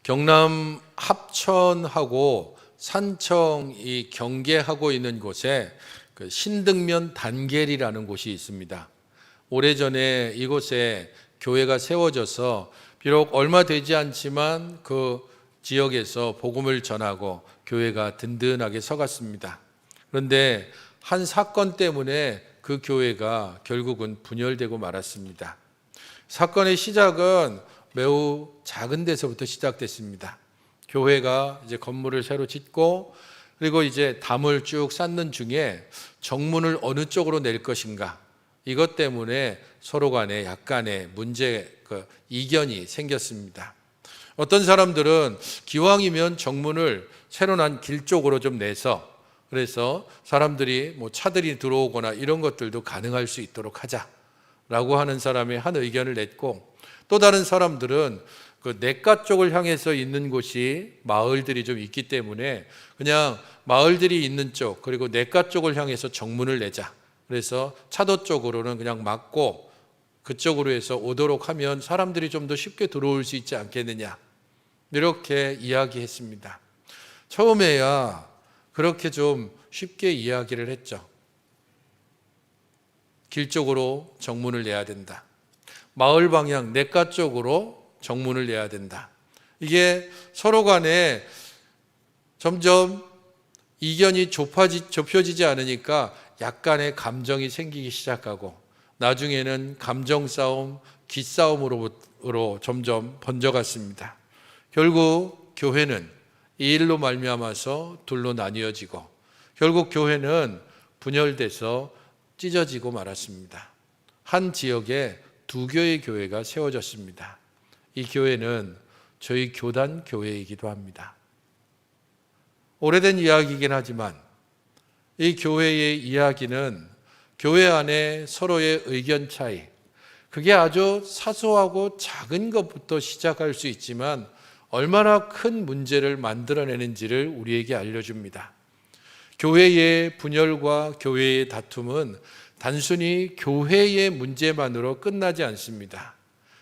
경남 합천하고 산청이 경계하고 있는 곳에 그 신등면 단계리라는 곳이 있습니다. 오래전에 이곳에 교회가 세워져서 비록 얼마 되지 않지만 그 지역에서 복음을 전하고 교회가 든든하게 서갔습니다. 그런데 한 사건 때문에 그 교회가 결국은 분열되고 말았습니다. 사건의 시작은 매우 작은 데서부터 시작됐습니다. 교회가 이제 건물을 새로 짓고 그리고 이제 담을 쭉 쌓는 중에 정문을 어느 쪽으로 낼 것인가, 이것 때문에 서로 간에 약간의 이견이 생겼습니다. 어떤 사람들은 기왕이면 정문을 새로 난 길 쪽으로 좀 내서, 그래서 사람들이 차들이 들어오거나 이런 것들도 가능할 수 있도록 하자라고 하는 사람이 한 의견을 냈고, 또 다른 사람들은 그 냇가 쪽을 향해서 있는 곳이 마을들이 좀 있기 때문에 그냥 마을들이 있는 쪽 그리고 냇가 쪽을 향해서 정문을 내자. 그래서 차도 쪽으로는 그냥 막고 그쪽으로 해서 오도록 하면 사람들이 좀 더 쉽게 들어올 수 있지 않겠느냐, 이렇게 이야기했습니다. 처음에야 그렇게 좀 쉽게 이야기를 했죠. 길 쪽으로 정문을 내야 된다. 마을 방향 냇가 쪽으로 정문을 내야 된다. 이게 서로 간에 점점 이견이 좁혀지지 않으니까 약간의 감정이 생기기 시작하고, 나중에는 감정 싸움, 기싸움으로 점점 번져갔습니다. 결국 교회는 이 일로 말미암아서 둘로 나뉘어지고 결국 교회는 분열돼서 찢어지고 말았습니다. 한 지역에 두 교회의 교회가 세워졌습니다. 이 교회는 저희 교단 교회이기도 합니다. 오래된 이야기이긴 하지만 이 교회의 이야기는 교회 안에 서로의 의견 차이, 그게 아주 사소하고 작은 것부터 시작할 수 있지만 얼마나 큰 문제를 만들어내는지를 우리에게 알려줍니다. 교회의 분열과 교회의 다툼은 단순히 교회의 문제만으로 끝나지 않습니다.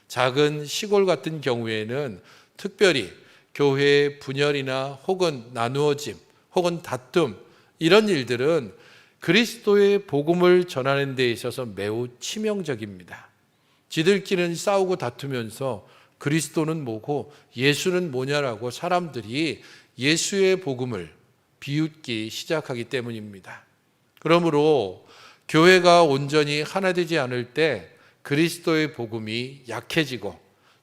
작은 시골 같은 경우에는 특별히 교회의 분열이나 혹은 나누어짐 혹은 다툼, 이런 일들은 그리스도의 복음을 전하는 데 있어서 매우 치명적입니다. 지들끼리는 싸우고 다투면서 그리스도는 뭐고 예수는 뭐냐라고 사람들이 예수의 복음을 비웃기 시작하기 때문입니다. 그러므로 교회가 온전히 하나 되지 않을 때 그리스도의 복음이 약해지고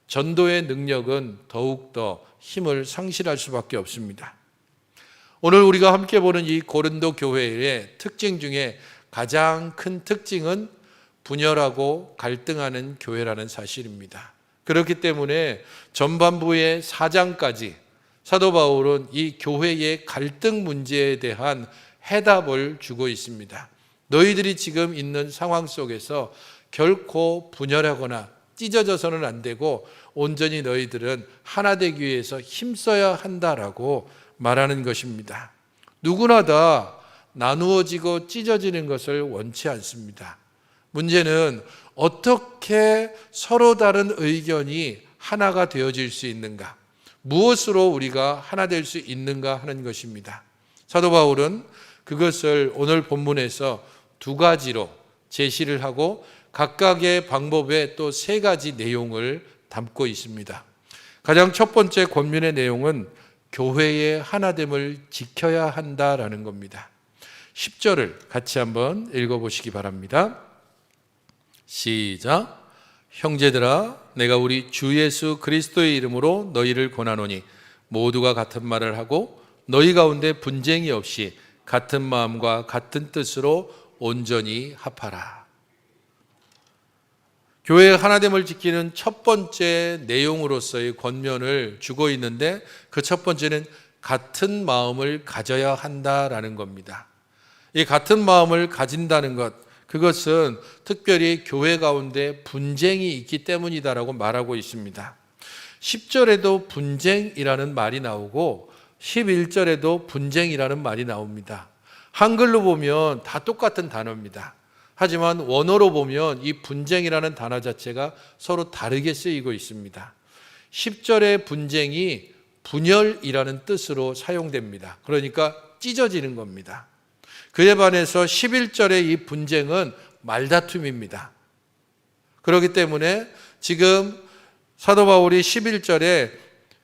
전도의 능력은 더욱더 힘을 상실할 수밖에 없습니다. 오늘 우리가 함께 보는 이 고린도 교회의 특징 중에 가장 큰 특징은 분열하고 갈등하는 교회라는 사실입니다. 그렇기 때문에 전반부의 4장까지 사도 바울은 이 교회의 갈등 문제에 대한 해답을 주고 있습니다. 너희들이 지금 있는 상황 속에서 결코 분열하거나 찢어져서는 안 되고 온전히 너희들은 하나 되기 위해서 힘써야 한다라고 말하는 것입니다. 누구나 다 나누어지고 찢어지는 것을 원치 않습니다. 문제는 어떻게 서로 다른 의견이 하나가 되어질 수 있는가, 무엇으로 우리가 하나 될 수 있는가 하는 것입니다. 사도 바울은 그것을 오늘 본문에서 두 가지로 제시를 하고 각각의 방법에 또 세 가지 내용을 담고 있습니다. 가장 첫 번째 권면의 내용은 교회의 하나됨을 지켜야 한다라는 겁니다. 10절을 같이 한번 읽어보시기 바랍니다. 시작. 형제들아, 내가 우리 주 예수 그리스도의 이름으로 너희를 권하노니 모두가 같은 말을 하고 너희 가운데 분쟁이 없이 같은 마음과 같은 뜻으로 온전히 합하라. 교회의 하나됨을 지키는 첫 번째 내용으로서의 권면을 주고 있는데, 그 첫 번째는 같은 마음을 가져야 한다라는 겁니다. 이 같은 마음을 가진다는 것, 그것은 특별히 교회 가운데 분쟁이 있기 때문이다라고 말하고 있습니다. 10절에도 분쟁이라는 말이 나오고 11절에도 분쟁이라는 말이 나옵니다. 한글로 보면 다 똑같은 단어입니다. 하지만 원어로 보면 이 분쟁이라는 단어 자체가 서로 다르게 쓰이고 있습니다. 10절의 분쟁이 분열이라는 뜻으로 사용됩니다. 그러니까 찢어지는 겁니다. 그에 반해서 11절의 이 분쟁은 말다툼입니다. 그렇기 때문에 지금 사도 바울이 11절에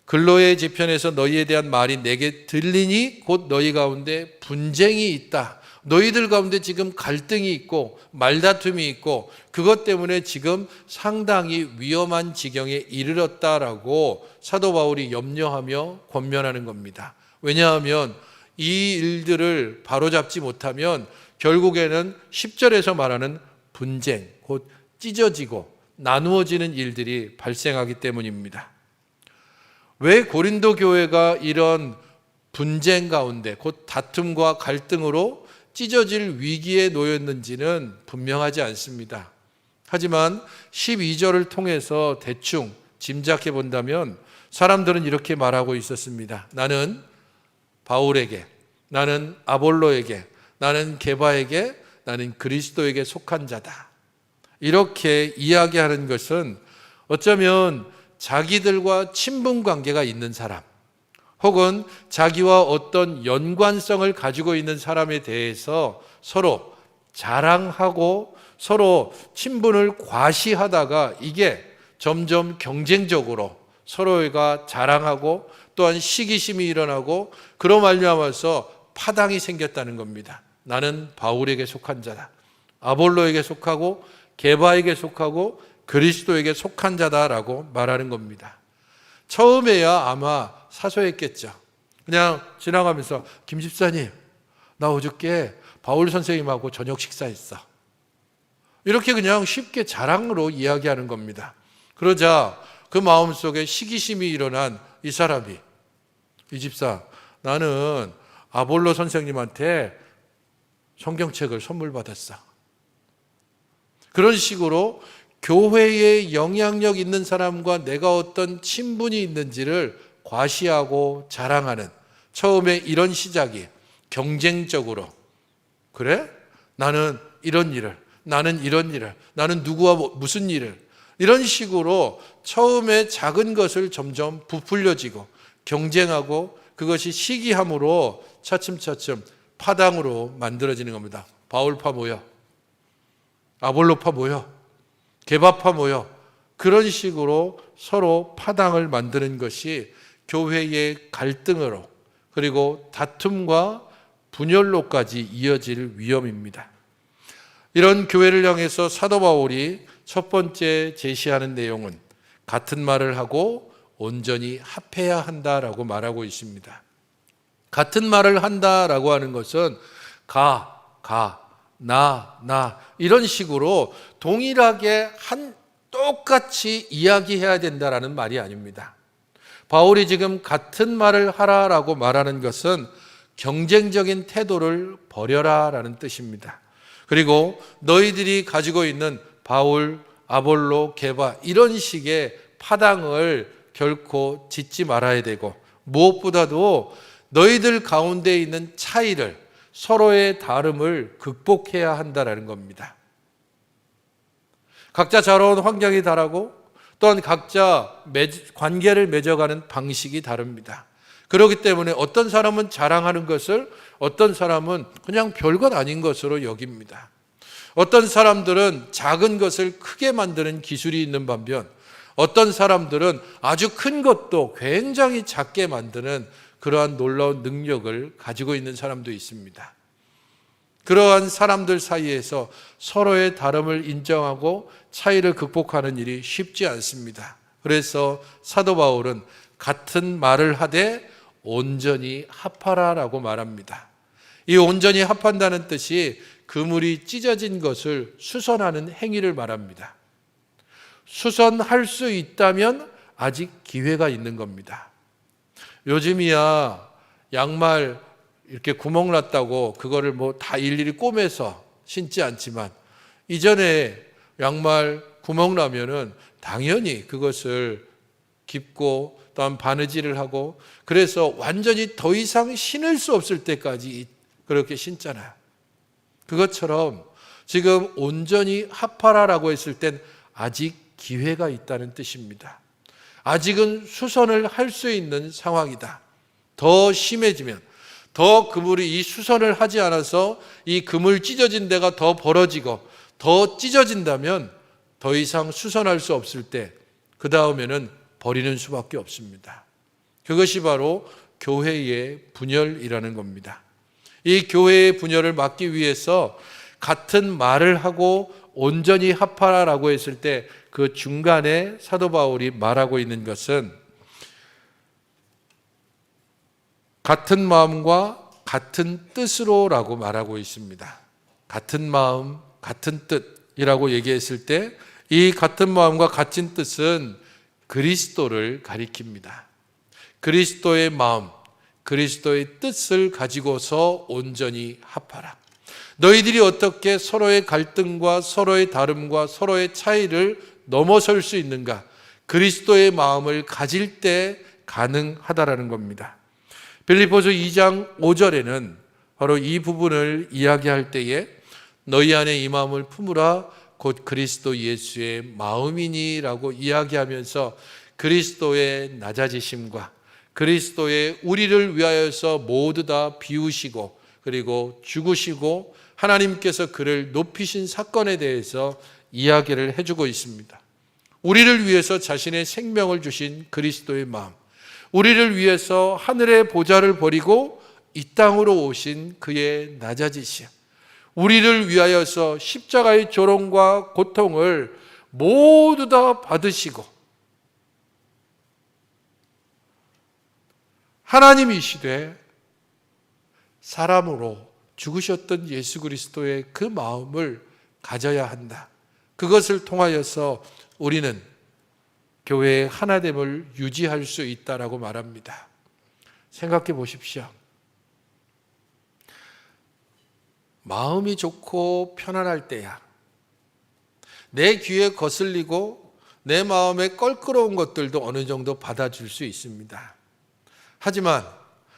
글로의 지편에서 너희에 대한 말이 내게 들리니 곧 너희 가운데 분쟁이 있다. 너희들 가운데 지금 갈등이 있고 말다툼이 있고 그것 때문에 지금 상당히 위험한 지경에 이르렀다라고 사도 바울이 염려하며 권면하는 겁니다. 왜냐하면 이 일들을 바로잡지 못하면 결국에는 10절에서 말하는 분쟁, 곧 찢어지고 나누어지는 일들이 발생하기 때문입니다. 왜 고린도 교회가 이런 분쟁 가운데 곧 다툼과 갈등으로 찢어질 위기에 놓였는지는 분명하지 않습니다. 하지만 12절을 통해서 대충 짐작해 본다면 사람들은 이렇게 말하고 있었습니다. 나는 바울에게, 나는 아볼로에게, 나는 게바에게, 나는 그리스도에게 속한 자다. 이렇게 이야기하는 것은 어쩌면 자기들과 친분 관계가 있는 사람, 혹은 자기와 어떤 연관성을 가지고 있는 사람에 대해서 서로 자랑하고 서로 친분을 과시하다가 이게 점점 경쟁적으로 서로가 자랑하고 또한 시기심이 일어나고 그로 말미암아서 파당이 생겼다는 겁니다. 나는 바울에게 속한 자다. 아볼로에게 속하고 게바에게 속하고 그리스도에게 속한 자다라고 말하는 겁니다. 처음에야 아마 사소했겠죠. 그냥 지나가면서 김 집사님, 나 어저께 바울 선생님하고 저녁 식사했어. 이렇게 그냥 쉽게 자랑으로 이야기하는 겁니다. 그러자 그 마음속에 시기심이 일어난 이 사람이, 이 집사, 나는 아볼로 선생님한테 성경책을 선물 받았어. 그런 식으로 교회에 영향력 있는 사람과 내가 어떤 친분이 있는지를 과시하고 자랑하는, 처음에 이런 시작이 경쟁적으로, 그래? 나는 이런 일을, 나는 이런 일을, 나는 누구와 무슨 일을, 이런 식으로 처음에 작은 것을 점점 부풀려지고 경쟁하고 그것이 시기함으로 차츰차츰 파당으로 만들어지는 겁니다. 바울파 모여, 아볼로파 모여, 게바파 모여, 그런 식으로 서로 파당을 만드는 것이 교회의 갈등으로 그리고 다툼과 분열로까지 이어질 위험입니다. 이런 교회를 향해서 사도 바울이 첫 번째 제시하는 내용은 같은 말을 하고 온전히 합해야 한다라고 말하고 있습니다. 같은 말을 한다라고 하는 것은 나 이런 식으로 동일하게 똑같이 이야기해야 된다라는 말이 아닙니다. 바울이 지금 같은 말을 하라라고 말하는 것은 경쟁적인 태도를 버려라라는 뜻입니다. 그리고 너희들이 가지고 있는 바울, 아볼로, 게바 이런 식의 파당을 결코 짓지 말아야 되고, 무엇보다도 너희들 가운데 있는 차이를, 서로의 다름을 극복해야 한다라는 겁니다. 각자 자라온 환경이 다르고 또한 각자 관계를 맺어가는 방식이 다릅니다. 그렇기 때문에 어떤 사람은 자랑하는 것을 어떤 사람은 그냥 별것 아닌 것으로 여깁니다. 어떤 사람들은 작은 것을 크게 만드는 기술이 있는 반면 어떤 사람들은 아주 큰 것도 굉장히 작게 만드는 그러한 놀라운 능력을 가지고 있는 사람도 있습니다. 그러한 사람들 사이에서 서로의 다름을 인정하고 차이를 극복하는 일이 쉽지 않습니다. 그래서 사도 바울은 같은 말을 하되 온전히 합하라라고 말합니다. 이 온전히 합한다는 뜻이 그물이 찢어진 것을 수선하는 행위를 말합니다. 수선할 수 있다면 아직 기회가 있는 겁니다. 요즘이야 양말 이렇게 구멍 났다고 그거를 뭐 다 일일이 꼬매서 신지 않지만, 이전에 양말 구멍 나면은 당연히 그것을 깁고 또한 바느질을 하고, 그래서 완전히 더 이상 신을 수 없을 때까지 그렇게 신잖아요. 그것처럼 지금 온전히 합하라라고 했을 땐 아직 기회가 있다는 뜻입니다. 아직은 수선을 할 수 있는 상황이다. 더 심해지면, 더 그물이 이 수선을 하지 않아서 이 그물 찢어진 데가 더 벌어지고 더 찢어진다면 더 이상 수선할 수 없을 때 그 다음에는 버리는 수밖에 없습니다. 그것이 바로 교회의 분열이라는 겁니다. 이 교회의 분열을 막기 위해서 같은 말을 하고 온전히 합하라라고 했을 때 그 중간에 사도 바울이 말하고 있는 것은 같은 마음과 같은 뜻으로라고 말하고 있습니다. 같은 마음, 같은 뜻이라고 얘기했을 때 이 같은 마음과 같은 뜻은 그리스도를 가리킵니다. 그리스도의 마음, 그리스도의 뜻을 가지고서 온전히 합하라. 너희들이 어떻게 서로의 갈등과 서로의 다름과 서로의 차이를 넘어설 수 있는가? 그리스도의 마음을 가질 때 가능하다라는 겁니다. 빌립보서 2장 5절에는 바로 이 부분을 이야기할 때에 너희 안에 이 마음을 품으라 곧 그리스도 예수의 마음이니라고 이야기하면서 그리스도의 낮아지심과 그리스도의 우리를 위하여서 모두 다 비우시고 그리고 죽으시고 하나님께서 그를 높이신 사건에 대해서 이야기를 해주고 있습니다. 우리를 위해서 자신의 생명을 주신 그리스도의 마음, 우리를 위해서 하늘의 보좌를 버리고 이 땅으로 오신 그의 낮아지심, 우리를 위하여서 십자가의 조롱과 고통을 모두 다 받으시고 하나님이시되 사람으로 죽으셨던 예수 그리스도의 그 마음을 가져야 한다. 그것을 통하여서 우리는 교회의 하나됨을 유지할 수 있다라고 말합니다. 생각해 보십시오. 마음이 좋고 편안할 때야 내 귀에 거슬리고 내 마음에 껄끄러운 것들도 어느 정도 받아줄 수 있습니다. 하지만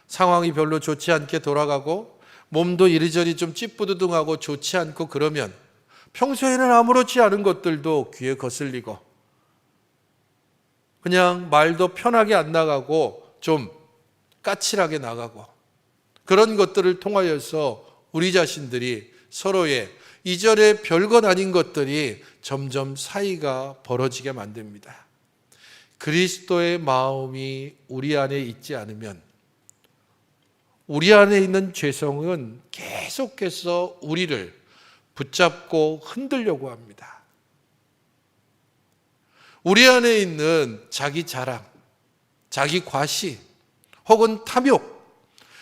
상황이 별로 좋지 않게 돌아가고 몸도 이리저리 좀 찌뿌드둥하고 좋지 않고 그러면 평소에는 아무렇지 않은 것들도 귀에 거슬리고 그냥 말도 편하게 안 나가고 좀 까칠하게 나가고 그런 것들을 통하여서 우리 자신들이 서로의 이전에 별것 아닌 것들이 점점 사이가 벌어지게 만듭니다. 그리스도의 마음이 우리 안에 있지 않으면 우리 안에 있는 죄성은 계속해서 우리를 붙잡고 흔들려고 합니다. 우리 안에 있는 자기 자랑, 자기 과시, 혹은 탐욕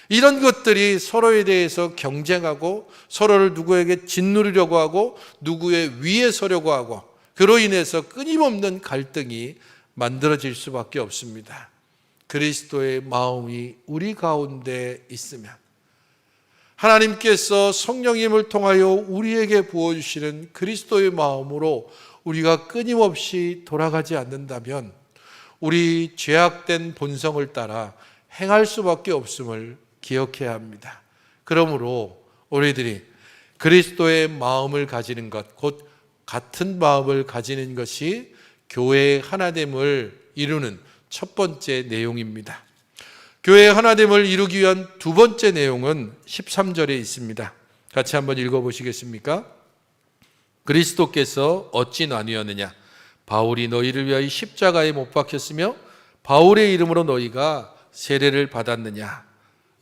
이런 것들이 서로에 대해서 경쟁하고 서로를 누구에게 짓누르려고 하고 누구의 위에 서려고 하고 그로 인해서 끊임없는 갈등이 만들어질 수밖에 없습니다. 그리스도의 마음이 우리 가운데 있으면 하나님께서 성령님을 통하여 우리에게 부어주시는 그리스도의 마음으로 우리가 끊임없이 돌아가지 않는다면 우리 죄악된 본성을 따라 행할 수밖에 없음을 기억해야 합니다. 그러므로 우리들이 그리스도의 마음을 가지는 것, 곧 같은 마음을 가지는 것이 교회의 하나됨을 이루는 첫 번째 내용입니다. 교회의 하나됨을 이루기 위한 두 번째 내용은 13절에 있습니다. 같이 한번 읽어보시겠습니까? 그리스도께서 어찌 나뉘었느냐? 바울이 너희를 위하여 십자가에 못 박혔으며 바울의 이름으로 너희가 세례를 받았느냐?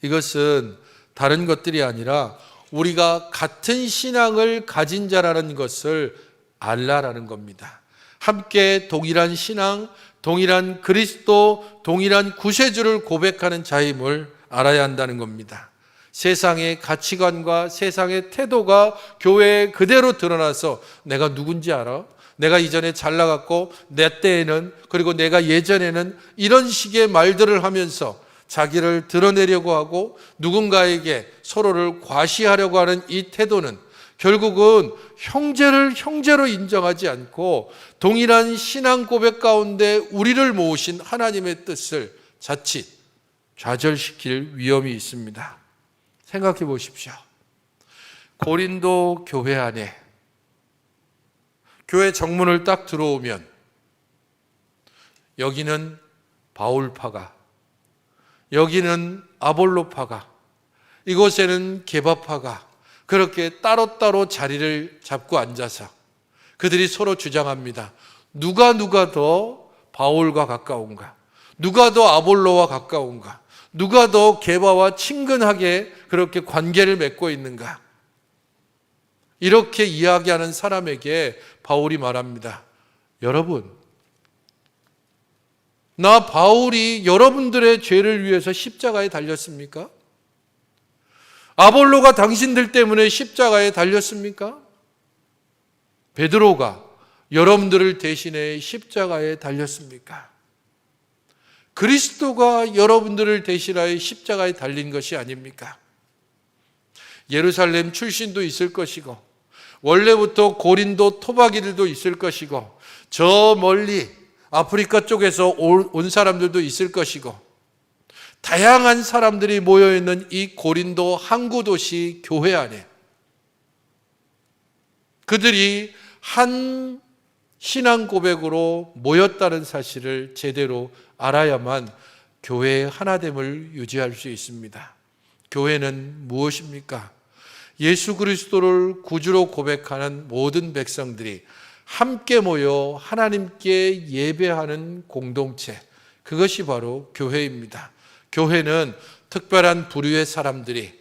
이것은 다른 것들이 아니라 우리가 같은 신앙을 가진 자라는 것을 알라라는 겁니다. 함께 동일한 신앙, 동일한 그리스도, 동일한 구세주를 고백하는 자임을 알아야 한다는 겁니다. 세상의 가치관과 세상의 태도가 교회에 그대로 드러나서 내가 누군지 알아? 내가 이전에 잘 나갔고 내 때에는 그리고 내가 예전에는 이런 식의 말들을 하면서 자기를 드러내려고 하고 누군가에게 서로를 과시하려고 하는 이 태도는 결국은 형제를 형제로 인정하지 않고 동일한 신앙 고백 가운데 우리를 모으신 하나님의 뜻을 자칫 좌절시킬 위험이 있습니다. 생각해 보십시오. 고린도 교회 안에 교회 정문을 딱 들어오면 여기는 바울파가, 여기는 아볼로파가, 이곳에는 게바파가 그렇게 따로따로 자리를 잡고 앉아서 그들이 서로 주장합니다. 누가 더 바울과 가까운가? 누가 더 아볼로와 가까운가? 누가 더 게바와 친근하게 그렇게 관계를 맺고 있는가? 이렇게 이야기하는 사람에게 바울이 말합니다. 여러분, 나 바울이 여러분들의 죄를 위해서 십자가에 달렸습니까? 아볼로가 당신들 때문에 십자가에 달렸습니까? 베드로가 여러분들을 대신해 십자가에 달렸습니까? 그리스도가 여러분들을 대신하여 십자가에 달린 것이 아닙니까? 예루살렘 출신도 있을 것이고 원래부터 고린도 토박이들도 있을 것이고 저 멀리 아프리카 쪽에서 온 사람들도 있을 것이고 다양한 사람들이 모여있는 이 고린도 항구 도시 교회 안에 그들이 한 신앙 고백으로 모였다는 사실을 제대로 알아야만 교회의 하나됨을 유지할 수 있습니다. 교회는 무엇입니까? 예수 그리스도를 구주로 고백하는 모든 백성들이 함께 모여 하나님께 예배하는 공동체, 그것이 바로 교회입니다. 교회는 특별한 부류의 사람들이,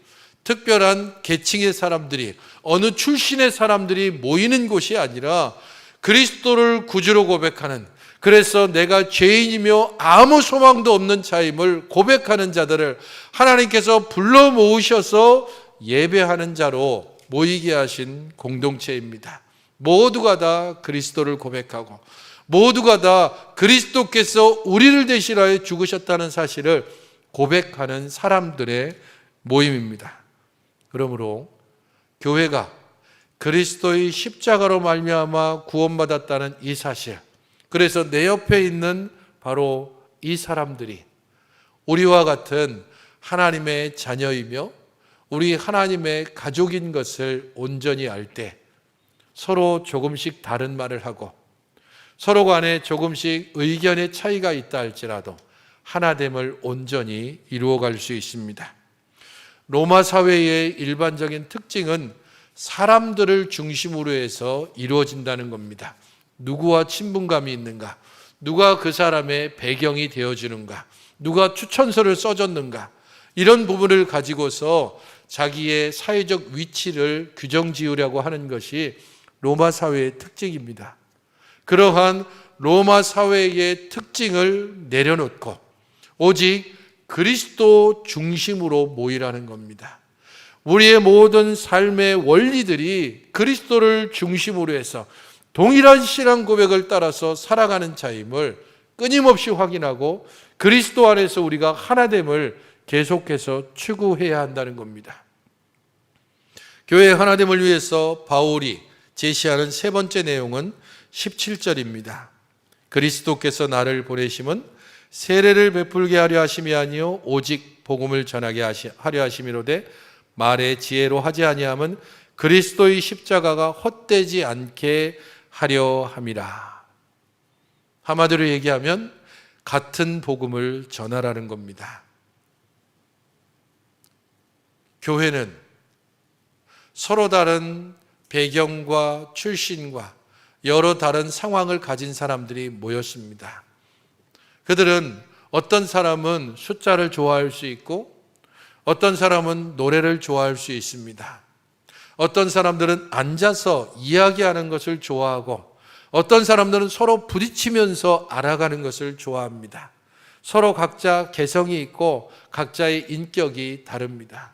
특별한 계층의 사람들이, 어느 출신의 사람들이 모이는 곳이 아니라 그리스도를 구주로 고백하는, 그래서 내가 죄인이며 아무 소망도 없는 자임을 고백하는 자들을 하나님께서 불러 모으셔서 예배하는 자로 모이게 하신 공동체입니다. 모두가 다 그리스도를 고백하고 모두가 다 그리스도께서 우리를 대신하여 죽으셨다는 사실을 고백하는 사람들의 모임입니다. 그러므로 교회가 그리스도의 십자가로 말미암아 구원받았다는 이 사실, 그래서 내 옆에 있는 바로 이 사람들이 우리와 같은 하나님의 자녀이며 우리 하나님의 가족인 것을 온전히 알 때 서로 조금씩 다른 말을 하고 서로 간에 조금씩 의견의 차이가 있다 할지라도 하나됨을 온전히 이루어갈 수 있습니다. 로마 사회의 일반적인 특징은 사람들을 중심으로 해서 이루어진다는 겁니다. 누구와 친분감이 있는가? 누가 그 사람의 배경이 되어주는가? 누가 추천서를 써줬는가? 이런 부분을 가지고서 자기의 사회적 위치를 규정 지으려고 하는 것이 로마 사회의 특징입니다. 그러한 로마 사회의 특징을 내려놓고 오직 그리스도 중심으로 모이라는 겁니다. 우리의 모든 삶의 원리들이 그리스도를 중심으로 해서 동일한 신앙 고백을 따라서 살아가는 자임을 끊임없이 확인하고 그리스도 안에서 우리가 하나됨을 계속해서 추구해야 한다는 겁니다. 교회의 하나됨을 위해서 바울이 제시하는 세 번째 내용은 17절입니다. 그리스도께서 나를 보내심은 세례를 베풀게 하려 하심이 아니요 오직 복음을 전하게 하려 하심이로되 말의 지혜로 하지 아니함은 그리스도의 십자가가 헛되지 않게 하려 함이라. 한마디로 얘기하면 같은 복음을 전하라는 겁니다. 교회는 서로 다른 배경과 출신과 여러 다른 상황을 가진 사람들이 모였습니다. 그들은 어떤 사람은 숫자를 좋아할 수 있고 어떤 사람은 노래를 좋아할 수 있습니다. 어떤 사람들은 앉아서 이야기하는 것을 좋아하고 어떤 사람들은 서로 부딪히면서 알아가는 것을 좋아합니다. 서로 각자 개성이 있고 각자의 인격이 다릅니다.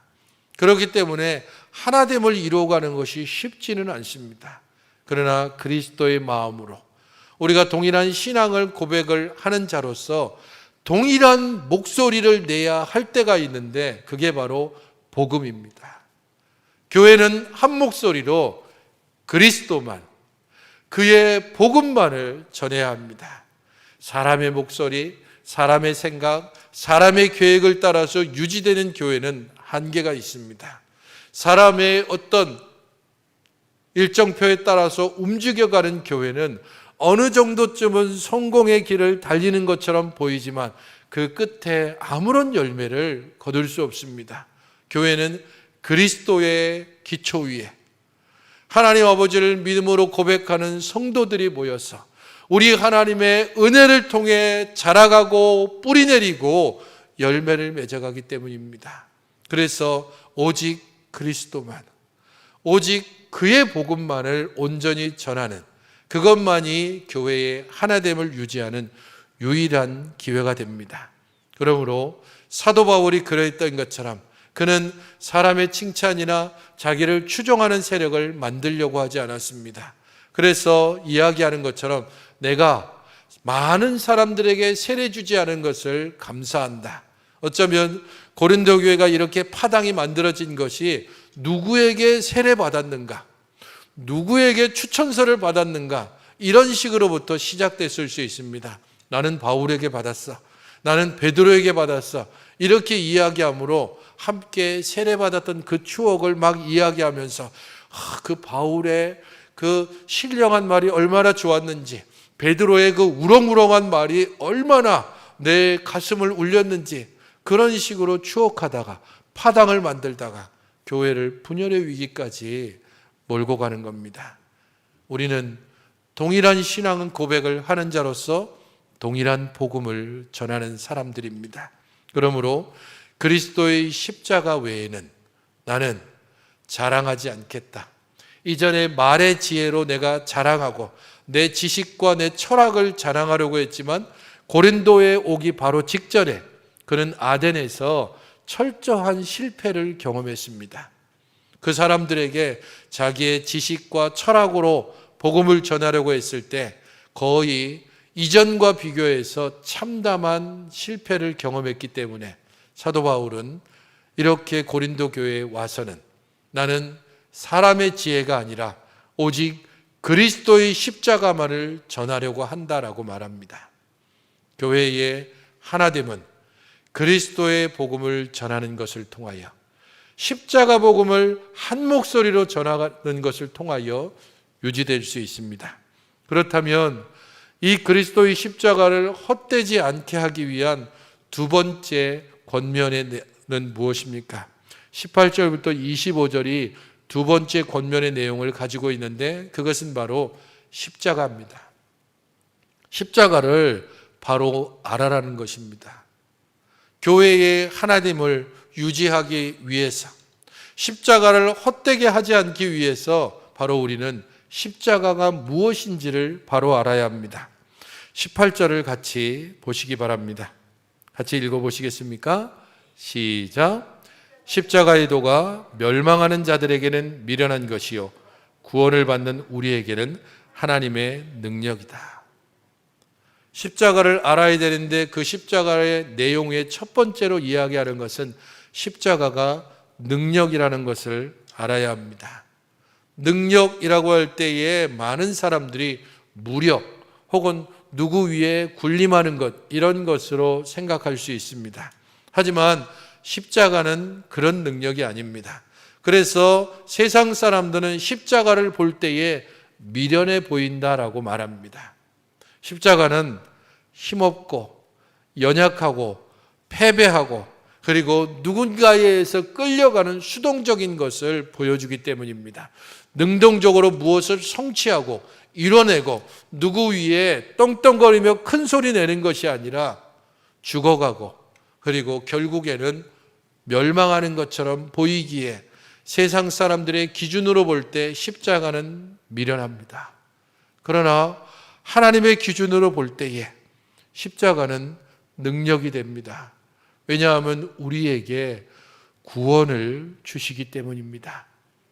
그렇기 때문에 하나됨을 이루어가는 것이 쉽지는 않습니다. 그러나 그리스도의 마음으로 우리가 동일한 신앙을 고백을 하는 자로서 동일한 목소리를 내야 할 때가 있는데 그게 바로 복음입니다. 교회는 한 목소리로 그리스도만, 그의 복음만을 전해야 합니다. 사람의 목소리, 사람의 생각, 사람의 계획을 따라서 유지되는 교회는 한계가 있습니다. 사람의 어떤 일정표에 따라서 움직여가는 교회는 어느 정도쯤은 성공의 길을 달리는 것처럼 보이지만 그 끝에 아무런 열매를 거둘 수 없습니다. 교회는 그리스도의 기초 위에 하나님 아버지를 믿음으로 고백하는 성도들이 모여서 우리 하나님의 은혜를 통해 자라가고 뿌리내리고 열매를 맺어가기 때문입니다. 그래서 오직 그리스도만, 오직 그의 복음만을 온전히 전하는 그것만이 교회의 하나됨을 유지하는 유일한 기회가 됩니다. 그러므로 사도 바울이 그랬던 것처럼 그는 사람의 칭찬이나 자기를 추종하는 세력을 만들려고 하지 않았습니다. 그래서 이야기하는 것처럼 내가 많은 사람들에게 세례 주지 않은 것을 감사한다. 어쩌면 고린도 교회가 이렇게 파당이 만들어진 것이 누구에게 세례 받았는가, 누구에게 추천서를 받았는가, 이런 식으로부터 시작됐을 수 있습니다. 나는 바울에게 받았어, 나는 베드로에게 받았어, 이렇게 이야기함으로 함께 세례받았던 그 추억을 막 이야기하면서 그 바울의 그 신령한 말이 얼마나 좋았는지, 베드로의 그 우렁우렁한 말이 얼마나 내 가슴을 울렸는지, 그런 식으로 추억하다가 파당을 만들다가 교회를 분열의 위기까지 몰고 가는 겁니다. 우리는 동일한 신앙 고백을 하는 자로서 동일한 복음을 전하는 사람들입니다. 그러므로 그리스도의 십자가 외에는 나는 자랑하지 않겠다. 이전에 말의 지혜로 내가 자랑하고 내 지식과 내 철학을 자랑하려고 했지만 고린도에 오기 바로 직전에 그는 아덴에서 철저한 실패를 경험했습니다. 그 사람들에게 자기의 지식과 철학으로 복음을 전하려고 했을 때 거의 이전과 비교해서 참담한 실패를 경험했기 때문에 사도 바울은 이렇게 고린도 교회에 와서는 나는 사람의 지혜가 아니라 오직 그리스도의 십자가만을 전하려고 한다라고 말합니다. 교회의 하나됨은 그리스도의 복음을 전하는 것을 통하여, 십자가 복음을 한 목소리로 전하는 것을 통하여 유지될 수 있습니다. 그렇다면 이 그리스도의 십자가를 헛되지 않게 하기 위한 두 번째 권면에는 무엇입니까? 18절부터 25절이 두 번째 권면의 내용을 가지고 있는데 그것은 바로 십자가입니다. 십자가를 바로 알아라는 것입니다. 교회의 하나됨을 유지하기 위해서, 십자가를 헛되게 하지 않기 위해서 바로 우리는 십자가가 무엇인지를 바로 알아야 합니다. 18절을 같이 보시기 바랍니다. 같이 읽어보시겠습니까? 시작. 십자가의 도가 멸망하는 자들에게는 미련한 것이요 구원을 받는 우리에게는 하나님의 능력이다. 십자가를 알아야 되는데 그 십자가의 내용의 첫 번째로 이야기하는 것은 십자가가 능력이라는 것을 알아야 합니다. 능력이라고 할 때에 많은 사람들이 무력 혹은 누구 위에 군림하는 것, 이런 것으로 생각할 수 있습니다. 하지만 십자가는 그런 능력이 아닙니다. 그래서 세상 사람들은 십자가를 볼 때에 미련해 보인다라고 말합니다. 십자가는 힘없고 연약하고 패배하고 그리고 누군가에 의해서 끌려가는 수동적인 것을 보여주기 때문입니다. 능동적으로 무엇을 성취하고 이뤄내고 누구 위에 떵떵거리며 큰 소리 내는 것이 아니라 죽어가고 그리고 결국에는 멸망하는 것처럼 보이기에 세상 사람들의 기준으로 볼 때 십자가는 미련합니다. 그러나 하나님의 기준으로 볼 때에 십자가는 능력이 됩니다. 왜냐하면 우리에게 구원을 주시기 때문입니다.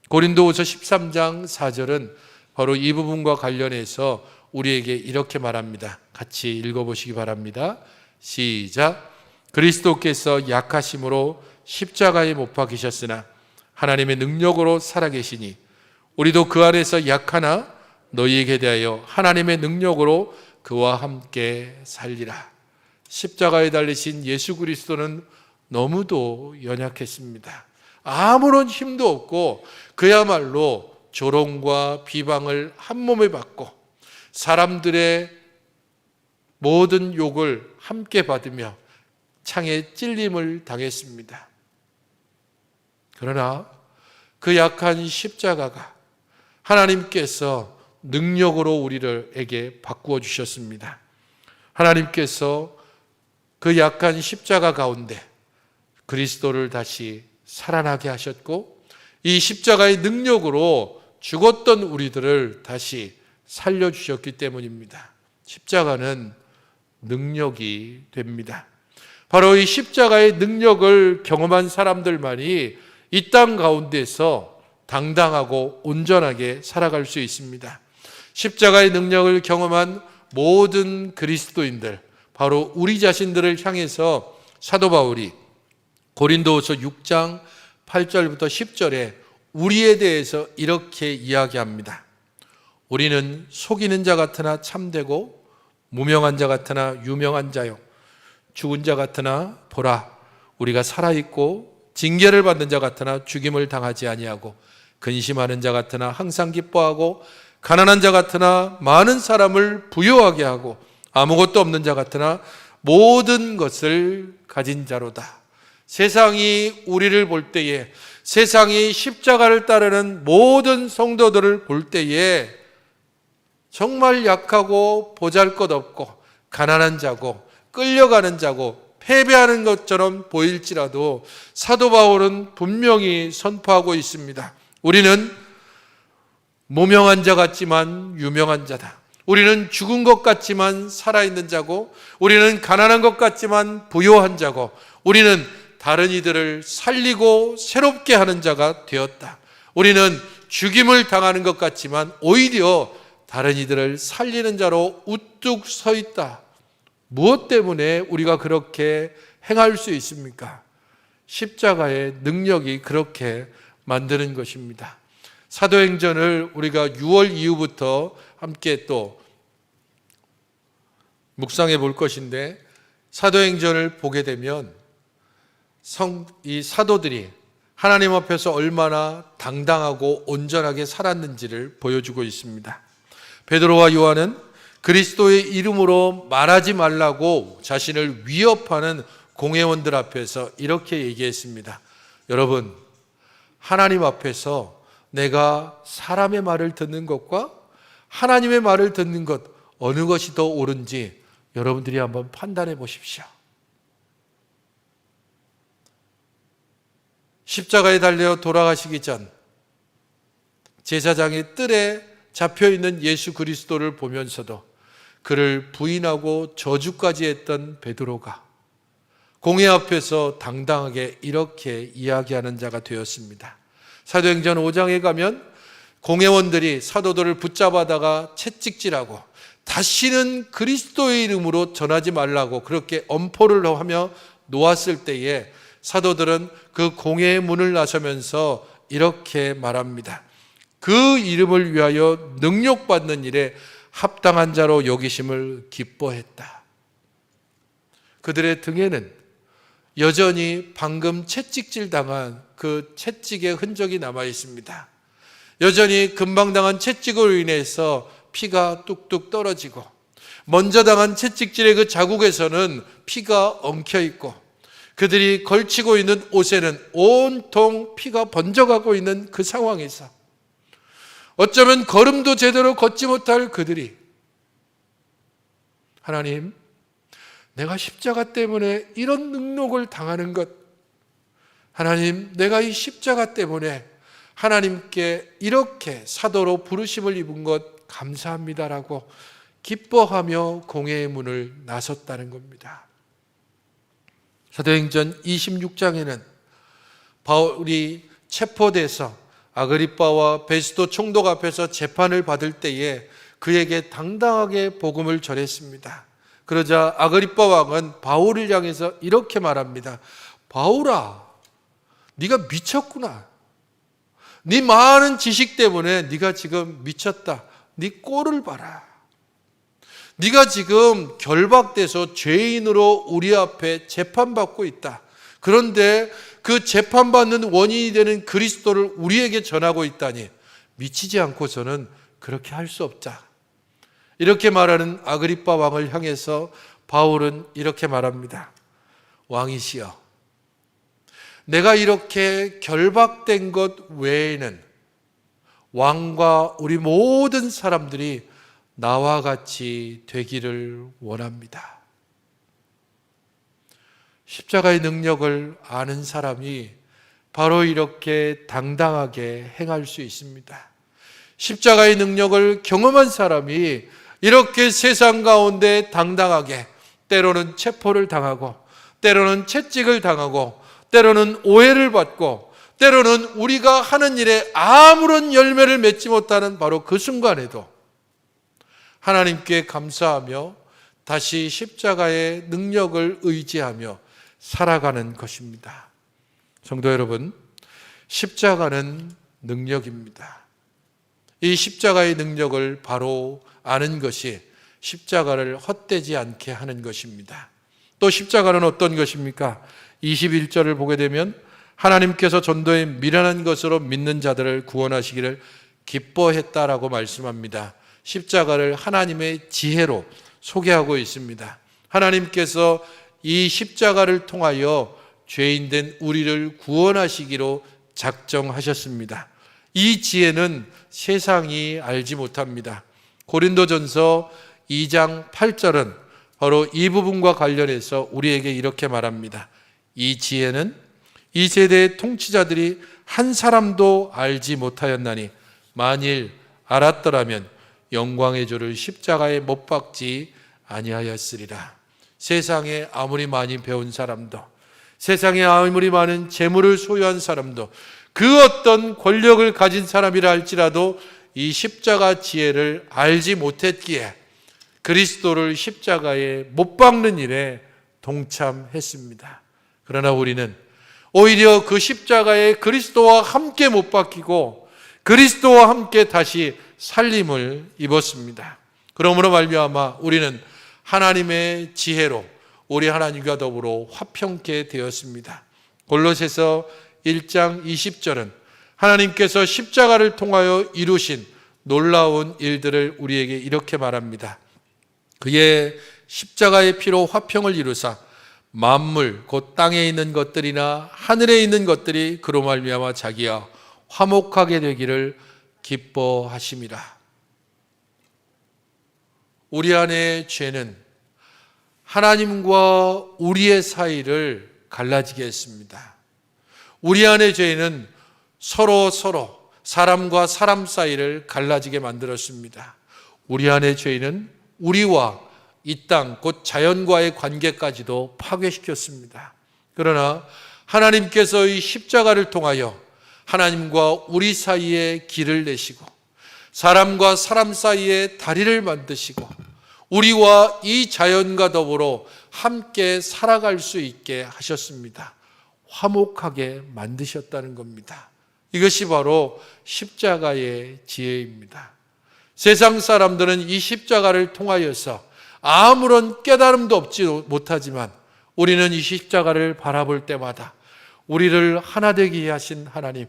고린도후서 13장 4절은 바로 이 부분과 관련해서 우리에게 이렇게 말합니다. 같이 읽어보시기 바랍니다. 시작. 그리스도께서 약하심으로 십자가에 못 박히셨으나 하나님의 능력으로 살아계시니 우리도 그 안에서 약하나 너희에게 대하여 하나님의 능력으로 그와 함께 살리라. 십자가에 달리신 예수 그리스도는 너무도 연약했습니다. 아무런 힘도 없고 그야말로 조롱과 비방을 한 몸에 받고 사람들의 모든 욕을 함께 받으며 창에 찔림을 당했습니다. 그러나 그 약한 십자가가 하나님께서 능력으로 우리에게 바꾸어 주셨습니다. 하나님께서 그 약한 십자가 가운데 그리스도를 다시 살아나게 하셨고, 이 십자가의 능력으로 죽었던 우리들을 다시 살려주셨기 때문입니다. 십자가는 능력이 됩니다. 바로 이 십자가의 능력을 경험한 사람들만이 이 땅 가운데서 당당하고 온전하게 살아갈 수 있습니다. 십자가의 능력을 경험한 모든 그리스도인들, 바로 우리 자신들을 향해서 사도 바울이 고린도후서 6장 8절부터 10절에 우리에 대해서 이렇게 이야기합니다. 우리는 속이는 자 같으나 참되고 무명한 자 같으나 유명한 자요, 죽은 자 같으나 보라 우리가 살아있고 징계를 받는 자 같으나 죽임을 당하지 아니하고 근심하는 자 같으나 항상 기뻐하고 가난한 자 같으나 많은 사람을 부유하게 하고 아무것도 없는 자 같으나 모든 것을 가진 자로다. 세상이 우리를 볼 때에, 세상이 십자가를 따르는 모든 성도들을 볼 때에 정말 약하고 보잘것없고 가난한 자고 끌려가는 자고 패배하는 것처럼 보일지라도 사도 바울은 분명히 선포하고 있습니다. 우리는 무명한 자 같지만 유명한 자다. 우리는 죽은 것 같지만 살아있는 자고, 우리는 가난한 것 같지만 부유한 자고, 우리는 다른 이들을 살리고 새롭게 하는 자가 되었다. 우리는 죽임을 당하는 것 같지만 오히려 다른 이들을 살리는 자로 우뚝 서 있다. 무엇 때문에 우리가 그렇게 행할 수 있습니까? 십자가의 능력이 그렇게 만드는 것입니다. 사도행전을 우리가 6월 이후부터 함께 또 묵상해 볼 것인데, 사도행전을 보게 되면 이 사도들이 하나님 앞에서 얼마나 당당하고 온전하게 살았는지를 보여주고 있습니다. 베드로와 요한은 그리스도의 이름으로 말하지 말라고 자신을 위협하는 공회원들 앞에서 이렇게 얘기했습니다. 여러분, 하나님 앞에서 내가 사람의 말을 듣는 것과 하나님의 말을 듣는 것, 어느 것이 더 옳은지 여러분들이 한번 판단해 보십시오. 십자가에 달려 돌아가시기 전 제사장의 뜰에 잡혀있는 예수 그리스도를 보면서도 그를 부인하고 저주까지 했던 베드로가 공회 앞에서 당당하게 이렇게 이야기하는 자가 되었습니다. 사도행전 5장에 가면 공회원들이 사도들을 붙잡아다가 채찍질하고 다시는 그리스도의 이름으로 전하지 말라고 그렇게 엄포를 하며 놓았을 때에 사도들은 그 공회의 문을 나서면서 이렇게 말합니다. 그 이름을 위하여 능력받는 일에 합당한 자로 여기심을 기뻐했다. 그들의 등에는 여전히 방금 채찍질 당한 그 채찍의 흔적이 남아 있습니다. 여전히 금방 당한 채찍으로 인해서 피가 뚝뚝 떨어지고, 먼저 당한 채찍질의 그 자국에서는 피가 엉켜 있고, 그들이 걸치고 있는 옷에는 온통 피가 번져가고 있는 그 상황에서 어쩌면 걸음도 제대로 걷지 못할 그들이, 하나님, 내가 십자가 때문에 이런 능력을 당하는 것, 하나님, 내가 이 십자가 때문에 하나님께 이렇게 사도로 부르심을 입은 것 감사합니다라고 기뻐하며 공회의 문을 나섰다는 겁니다. 사도행전 26장에는 바울이 체포돼서 아그리빠와 베스도 총독 앞에서 재판을 받을 때에 그에게 당당하게 복음을 전했습니다. 그러자 아그리빠 왕은 바울을 향해서 이렇게 말합니다. 바울아, 네가 미쳤구나. 네 많은 지식 때문에 네가 지금 미쳤다. 네 꼴을 봐라. 네가 지금 결박돼서 죄인으로 우리 앞에 재판받고 있다. 그런데 그 재판받는 원인이 되는 그리스도를 우리에게 전하고 있다니, 미치지 않고서는 그렇게 할 수 없다. 이렇게 말하는 아그리빠 왕을 향해서 바울은 이렇게 말합니다. 왕이시여, 내가 이렇게 결박된 것 외에는 왕과 우리 모든 사람들이 나와 같이 되기를 원합니다. 십자가의 능력을 아는 사람이 바로 이렇게 당당하게 행할 수 있습니다. 십자가의 능력을 경험한 사람이 이렇게 세상 가운데 당당하게 때로는 체포를 당하고 때로는 채찍을 당하고 때로는 오해를 받고 때로는 우리가 하는 일에 아무런 열매를 맺지 못하는 바로 그 순간에도 하나님께 감사하며 다시 십자가의 능력을 의지하며 살아가는 것입니다. 성도 여러분, 십자가는 능력입니다. 이 십자가의 능력을 바로 아는 것이 십자가를 헛되지 않게 하는 것입니다. 또 십자가는 어떤 것입니까? 21절을 보게 되면 하나님께서 전도에 미련한 것으로 믿는 자들을 구원하시기를 기뻐했다라고 말씀합니다. 십자가를 하나님의 지혜로 소개하고 있습니다. 하나님께서 이 십자가를 통하여 죄인된 우리를 구원하시기로 작정하셨습니다. 이 지혜는 세상이 알지 못합니다. 고린도전서 2장 8절은 바로 이 부분과 관련해서 우리에게 이렇게 말합니다. 이 지혜는 이 세대의 통치자들이 한 사람도 알지 못하였나니 만일 알았더라면 영광의 주를 십자가에 못 박지 아니하였으리라. 세상에 아무리 많이 배운 사람도, 세상에 아무리 많은 재물을 소유한 사람도, 그 어떤 권력을 가진 사람이라 할지라도 이 십자가 지혜를 알지 못했기에 그리스도를 십자가에 못 박는 일에 동참했습니다. 그러나 우리는 오히려 그 십자가에 그리스도와 함께 못 박히고 그리스도와 함께 다시 살림을 입었습니다. 그러므로 말미암아 우리는 하나님의 지혜로 우리 하나님과 더불어 화평케 되었습니다. 골로새서 1장 20절은 하나님께서 십자가를 통하여 이루신 놀라운 일들을 우리에게 이렇게 말합니다. 그의 십자가의 피로 화평을 이루사 만물 곧 땅에 있는 것들이나 하늘에 있는 것들이 그로 말미암아 자기와 화목하게 되기를 기뻐하심이라. 우리 안의 죄는 하나님과 우리의 사이를 갈라지게 했습니다. 우리 안의 죄는 서로 사람과 사람 사이를 갈라지게 만들었습니다. 우리 안의 죄는 우리와 이 땅 곧 자연과의 관계까지도 파괴시켰습니다. 그러나 하나님께서 이 십자가를 통하여 하나님과 우리 사이에 길을 내시고 사람과 사람 사이에 다리를 만드시고 우리와 이 자연과 더불어 함께 살아갈 수 있게 하셨습니다. 화목하게 만드셨다는 겁니다. 이것이 바로 십자가의 지혜입니다. 세상 사람들은 이 십자가를 통하여서 아무런 깨달음도 없지 못하지만 우리는 이 십자가를 바라볼 때마다 우리를 하나 되게 하신 하나님,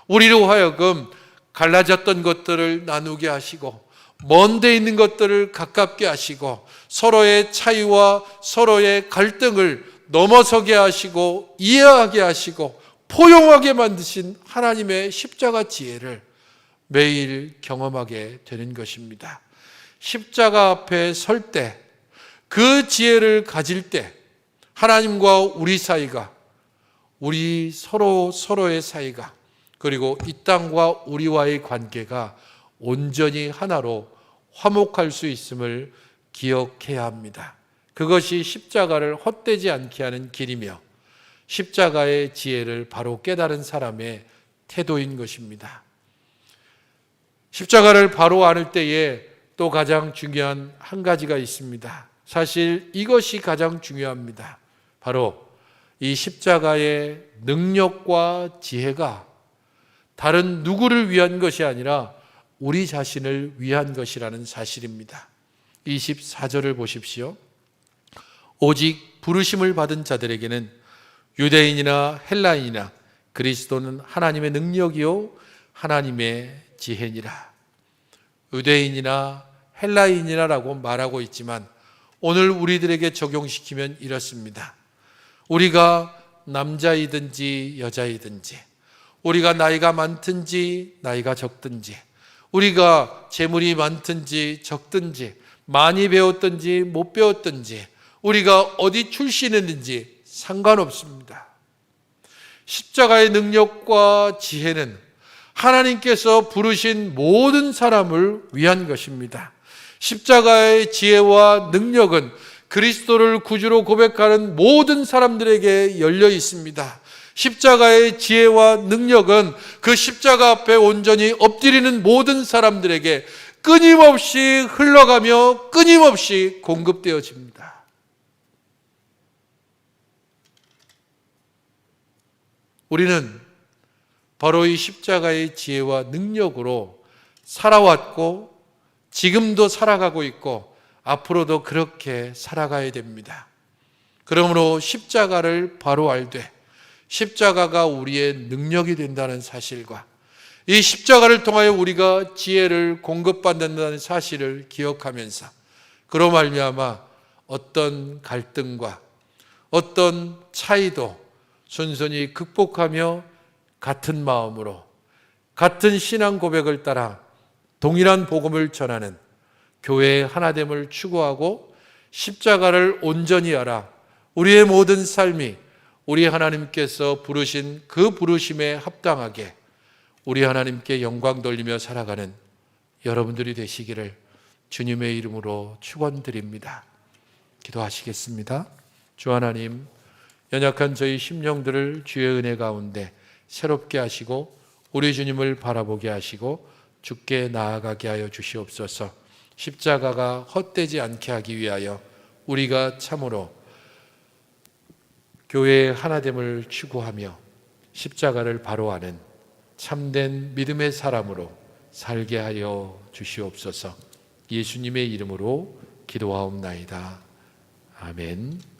우리로 하여금 갈라졌던 것들을 나누게 하시고 먼 데 있는 것들을 가깝게 하시고 서로의 차이와 서로의 갈등을 넘어서게 하시고 이해하게 하시고 포용하게 만드신 하나님의 십자가 지혜를 매일 경험하게 되는 것입니다. 십자가 앞에 설 때, 그 지혜를 가질 때 하나님과 우리 사이가, 우리 서로의 사이가, 그리고 이 땅과 우리와의 관계가 온전히 하나로 화목할 수 있음을 기억해야 합니다. 그것이 십자가를 헛되지 않게 하는 길이며 십자가의 지혜를 바로 깨달은 사람의 태도인 것입니다. 십자가를 바로 알 때에 또 가장 중요한 한 가지가 있습니다. 사실 이것이 가장 중요합니다. 바로 이 십자가의 능력과 지혜가 다른 누구를 위한 것이 아니라 우리 자신을 위한 것이라는 사실입니다. 24절을 보십시오. 오직 부르심을 받은 자들에게는 유대인이나 헬라인이나 그리스도는 하나님의 능력이요 하나님의 지혜니라. 유대인이나 헬라인이라고 말하고 있지만 오늘 우리들에게 적용시키면 이렇습니다. 우리가 남자이든지 여자이든지, 우리가 나이가 많든지 나이가 적든지, 우리가 재물이 많든지 적든지, 많이 배웠든지 못 배웠든지, 우리가 어디 출신이든지 상관없습니다. 십자가의 능력과 지혜는 하나님께서 부르신 모든 사람을 위한 것입니다. 십자가의 지혜와 능력은 그리스도를 구주로 고백하는 모든 사람들에게 열려 있습니다. 십자가의 지혜와 능력은 그 십자가 앞에 온전히 엎드리는 모든 사람들에게 끊임없이 흘러가며 끊임없이 공급되어집니다. 우리는 바로 이 십자가의 지혜와 능력으로 살아왔고 지금도 살아가고 있고 앞으로도 그렇게 살아가야 됩니다. 그러므로 십자가를 바로 알되 십자가가 우리의 능력이 된다는 사실과 이 십자가를 통하여 우리가 지혜를 공급받는다는 사실을 기억하면서 그로 말미암아 어떤 갈등과 어떤 차이도 순순히 극복하며 같은 마음으로 같은 신앙 고백을 따라 동일한 복음을 전하는 교회의 하나됨을 추구하고 십자가를 온전히 알아 우리의 모든 삶이 우리 하나님께서 부르신 그 부르심에 합당하게 우리 하나님께 영광 돌리며 살아가는 여러분들이 되시기를 주님의 이름으로 축원드립니다. 기도하시겠습니다. 주 하나님, 연약한 저희 심령들을 주의 은혜 가운데 새롭게 하시고 우리 주님을 바라보게 하시고 주께 나아가게 하여 주시옵소서. 십자가가 헛되지 않게 하기 위하여 우리가 참으로 교회의 하나됨을 추구하며 십자가를 바로 아는 참된 믿음의 사람으로 살게 하여 주시옵소서. 예수님의 이름으로 기도하옵나이다. 아멘.